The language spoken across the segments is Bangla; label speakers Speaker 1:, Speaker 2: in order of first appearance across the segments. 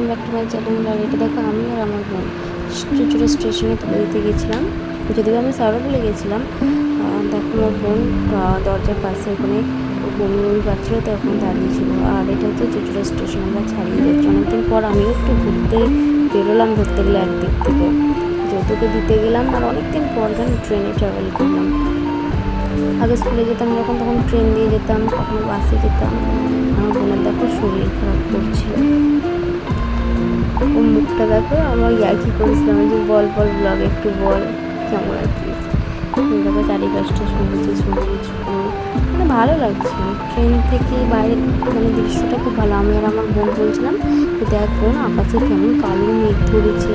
Speaker 1: Back to my channel. আর এটা দেখো আমি আর আমার বোন চুচুড়া স্টেশনে তুলে দিতে গেছিলাম, যদিও আমি সাউরাগুলো গেছিলাম। দেখো আমার বোন দরজার পাশে ওখানে বমি বমি পাচ্ছিলো, তো এখন দাঁড়িয়েছিল। আর এটা হচ্ছে চুচুড়া স্টেশন, আমরা ছাড়িয়ে যাচ্ছি। অনেকদিন পর আমিও একটু ঘুরতে বেরোলাম, ধরতে গেলে একদিক থেকে যৌতুকে দিতে গেলাম। আর অনেকদিন পর যেন ট্রেনে ট্রাভেল করলাম। আগে স্কুলে যেতাম যখন, তখন ট্রেন দিয়ে যেতাম, কখনো বাসে যেতাম। আমার বোনের দেখো শরীর খারাপ করছিল, ও মুখটা দেখো। আমার ইয়ার্কি করেছিলাম যে বল বল ব্লগ একটু বল কেমন আছিস। দেখো চারিপাশটা সবুজে সবুজ, মানে ভালো লাগছিল। ট্রেন থেকে বাইরের মানে দৃশ্যটা খুব ভালো। আমি আর আমার বোন বলছিলাম যে দেখ বোন, আকাশে কেমন কালো মেঘ ধরেছে।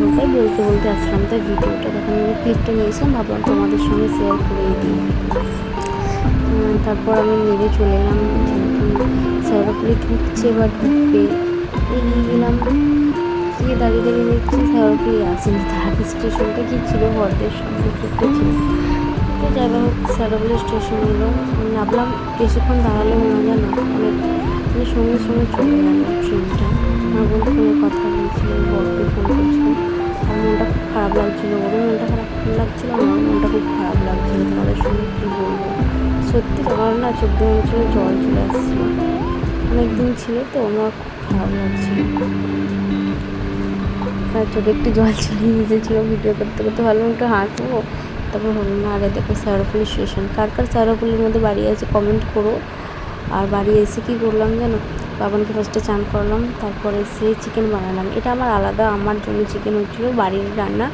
Speaker 1: ওটাই বলতে বলতে আসলাম, তাই ভিডিওটা তখন আমি ক্লিপটা নিয়েছিলাম, ভাবলাম তোমাদের সঙ্গে শেয়ার করে দিই। তারপর আমি নেমে চলে এলাম, যেহেতু শেওড়াফুলি ঢুকছে বা ঢুকবে, এগিয়ে গেলাম। গিয়ে দাঁড়িয়ে দাঁড়িয়ে দেখছি শেওড়াফুলি আসেনি, তার স্টেশনটা কি ছিল, হ্রদের সামনে একটা ছিল। তো যাই হোক শেওড়াফুলি স্টেশন এলো, নামলাম। বেশিক্ষণ দাঁড়ালে মনে জানো অনেক, মানে সঙ্গে সঙ্গে চলে গেল ট্রেনটা। আমার বোন ফোনে কথা বলছিল, বরকে ফোন করছিল। আর মনটা খুব খারাপ লাগছিলো, ওরও মনটা খারাপ লাগছিলো, আমার মনটা খুব খারাপ লাগছিলো। তোমাদের সঙ্গে কী বলবো, সত্যি আমার না চোখ দিয়ে মনে হচ্ছিলো জল চলে আসছিলো। অনেকদিন ছিল তো, আমার খুব খারাপ লাগছিলো, তার চোখে একটু জল চলে এসেছিলো। ভিডিও করতে করতে ভাবলাম একটু হাসবো, তারপর হলো না। আরে দেখো শেওড়াফুলি স্টেশন, কার কার শেওড়াফুলির মধ্যে বাড়ি আছে কমেন্ট করো। আর বাড়ি এসে কী করলাম জানো, বাবানকে ফার্স্টে চান করলাম, তারপরে এসে চিকেন বানালাম। এটা আমার আলাদা, আমার জন্য চিকেন হচ্ছিলো, বাড়ির রান্না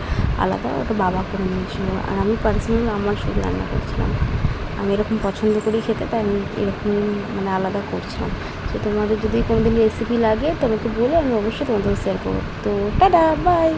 Speaker 1: আলাদা, ওটা বাবা করে নিয়েছিলো। আর আমি পার্সোনাল আমার শুধু রান্না করছিলাম। আমি এরকম পছন্দ করি খেতে, তাই আমি এরকম মানে আলাদা করছিলাম। তো তোমাদের যদি কোনোদিন রেসিপি লাগে তোমাকে বলে, আমি অবশ্যই তোমাদের শেয়ার করবো। তো টাটা, বাই।